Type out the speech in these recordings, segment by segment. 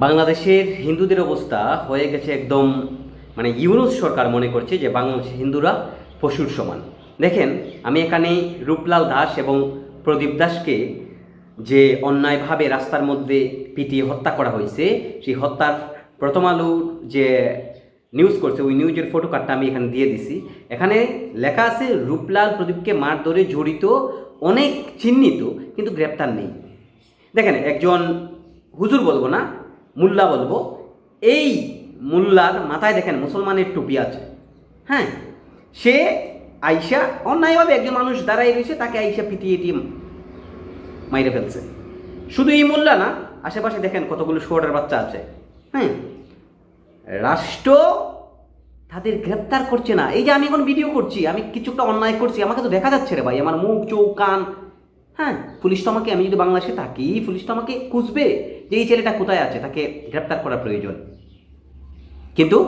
বাংলাদেশের হিন্দুদের অবস্থা হয়ে গেছে একদম, মানে ইউনূস সরকার মনে করছে যে বাংলাদেশের হিন্দুরা পশুর সমান। দেখেন, আমি এখানে রূপলাল দাস এবং প্রদীপ দাসকে যে অন্যায়ভাবে রাস্তার মধ্যে পিটিয়ে হত্যা করা হয়েছে, সেই হত্যার প্রথম আলোর যে নিউজ করছে ওই নিউজের ফটো কার্ডটা আমি এখানে দিয়ে দিছি। এখানে লেখা আছে রূপলাল প্রদীপকে মারধরে জড়িত অনেক চিহ্নিত, কিন্তু গ্রেপ্তার নেই। দেখেন, একজন হুজুর বলবো না, মোল্লা বলবো, এই মোল্লার মাথায় দেখেন মুসলমানের টুপি আছে। হ্যাঁ, সে আইসা অন্যায়ভাবে একজন মানুষ দাঁড়াই রয়েছে, তাকে আইসা পিটিয়ে টিম মাইরে ফেলছে। শুধু এই মোল্লা না, আশেপাশে দেখেন কতগুলো শুয়োরের বাচ্চা আছে। হ্যাঁ, রাষ্ট্র তাদের গ্রেপ্তার করছে না। এই যে আমি এখন ভিডিও করছি, আমি কিছু একটা অন্যায় করছি, আমাকে তো দেখা যাচ্ছে রে ভাই, আমার মুখ চোখ কান। হ্যাঁ, পুলিশ তো আমাকে, আমি যদি বাংলাদেশে থাকি, পুলিশ তো আমাকে খুঁজবে যে এই ছেলেটা কোথায় আছে, তাকে গ্রেপ্তার করা প্রয়োজন। কিন্তু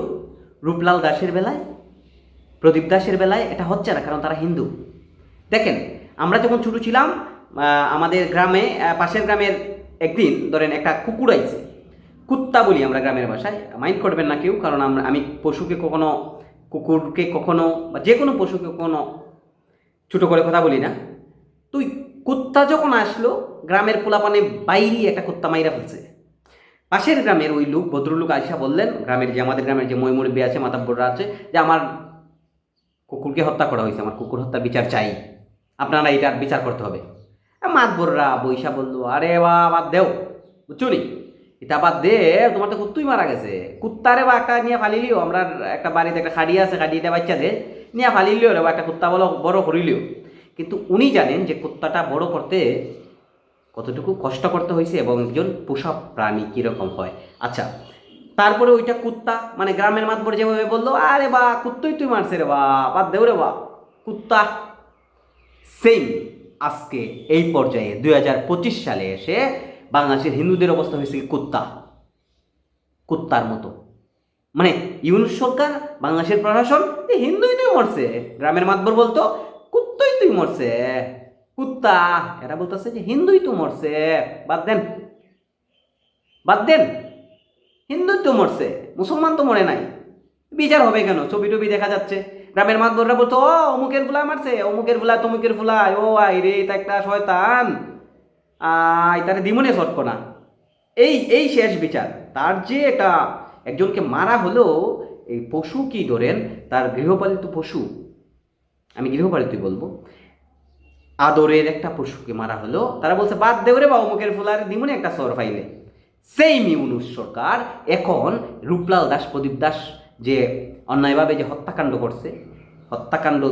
রূপলাল দাসের বেলায়, প্রদীপ দাসের বেলায় এটা হচ্ছে না, কারণ তারা হিন্দু। দেখেন, আমরা যখন ছোটো ছিলাম, আমাদের গ্রামে, পাশের গ্রামের একদিন ধরেন একটা কুকুর আইছে, কুত্তা বলি আমরা গ্রামের ভাষায়, মাইন্ড করবেন না কেউ, কারণ আমি পশুকে কখনো, কুকুরকে কখনো বা যে কোনো পশুকে কখনো ছোটো করে কথা বলি না। তুই কুত্তা যখন আসলো, গ্রামের পোলাপানে বাইরে একটা কুত্তা মাইরা ফেলছে। পাশের গ্রামের ওই লোক, ভদ্রলোক আইসা বললেন, গ্রামের যে আমাদের গ্রামের যে ময়মুরব্বী আছে, মাতাব্বররা আছে, যে আমার কুকুরকে হত্যা করা হয়েছে, আমার কুকুর হত্যা বিচার চাই, আপনারা এটার বিচার করতে হবে। মাতবররা বৈশা বললো, আরে বাদ দেও, বুঝছো নি, এটা বাদ দে, তোমার তো কুত্তুই মারা গেছে, কুত্তারে বা একটা নিয়ে ফালিলিও, আমরা একটা বাড়িতে একটা খাড়ি আছে, খাড়িটা বাচ্চা দে নিয়ে ফালিলিও রে, বা একটা কুত্তা বলো বড় করিলিও। কিন্তু উনি জানেন যে কুত্তাটা বড় করতে কতটুকু কষ্ট করতে হয়েছে এবং একজন পোষা প্রাণী কীরকম হয়। আচ্ছা, তারপরে ওইটা কুত্তা, মানে গ্রামের মাতবর যেভাবে বললো, আরে বা কুত্তই তুই মারছে রে বা, বাদ দেও রে বা, কুত্তা। সেম আজকে এই পর্যায়ে 2025 সালে এসে বাংলাদেশের হিন্দুদের অবস্থা হয়েছে কুত্তা, কুত্তার মতো। মানে ইউনূস সরকার, বাংলাদেশের প্রশাসন, হিন্দুই তুই মরছে, গ্রামের মাতবর বলতো কুত্তই তুই মরছে, কুত্তা, এরা বলতেছে যে হিন্দুই তো মরছে, বাদ দেন, বাদ দেন, হিন্দুই তো মরছে, মুসলমান তো মরে নাই, বিচার হবে কেন? ছবি টবি দেখা যাচ্ছে, গ্রামের মাতবররা বলতো ও অমুকের ফুলা মারছে, অমুকের ফুলা তমুকের ফুলা, ও আই রে, এটা একটা শয়তান, তারে দিমনে সটকো না, এই এই শেষ বিচার। তার যে এটা একজনকে মারা হলো, এই পশু কি ধরেন, তার গৃহপালিত পশু, আমি গৃহপালিতই বলবো, আদরের একটা পশুকে মারা হলো, তারা বলছে বাদ দেও রে বা, অমুকের ফুলার দিমনে একটা সর ফাইলে। সেই ইউনূস সরকার এখন রূপলাল দাস, প্রদীপ দাস যে অন্যায়ভাবে যে হত্যাকাণ্ড করছে, হত্যাকাণ্ড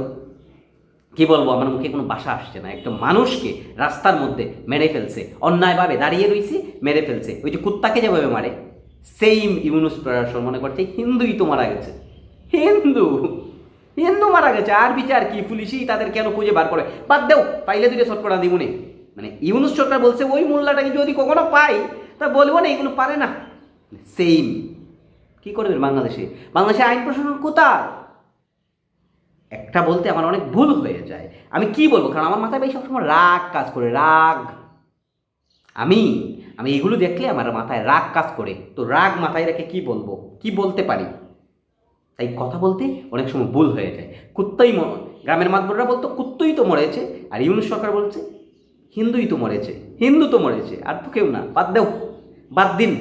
কি বলবো, আমার মুখে কোনো ভাষা আসছে না। একটা মানুষকে রাস্তার মধ্যে মেরে ফেলছে, অন্যায়ভাবে দাঁড়িয়ে রয়েছে, মেরে ফেলছে। ওই যে কুত্তাকে যেভাবে মারে, সেইম ইউনূস প্রশাসন মনে করছে হিন্দুই তো মারা গেছে, হিন্দু হিন্দু মারা গেছে, আর বিচার কি? পুলিশই তাদের কেন খুঁজে বার করে? বাদ দেও, পাইলে দুটো শট করা দিবনে। মানে ইউনূস সরকার বলছে ওই মোল্লাটাকে যদি কখনো পাই তা বলবো না এগুলো পারে না। সেম কি করবেন বাংলাদেশে? বাংলাদেশে আইন প্রশাসন কোথায়? একটা বলতে আমার অনেক ভুল হয়ে যায়, আমি কি বলবো, কারণ আমার মাথায় ভাই সবসময় রাগ কাজ করে, রাগ। আমি আমি এগুলো দেখলে আমার মাথায় রাগ কাজ করে, তো রাগ মাথায় রেখে কি বলবো, কি বলতে পারি, তাই কথা বলতে অনেক সময় ভুল হয়ে যায়। কুত্তাই গ্রামের মাতবররা বলতো কুত্তই তো মরেছে, আর ইউনূস সরকার বলছে হিন্দুই তো মরেছে, হিন্দু তো মরেছে, আর তো কেউ না, বাদ দেও, বাদ দিন।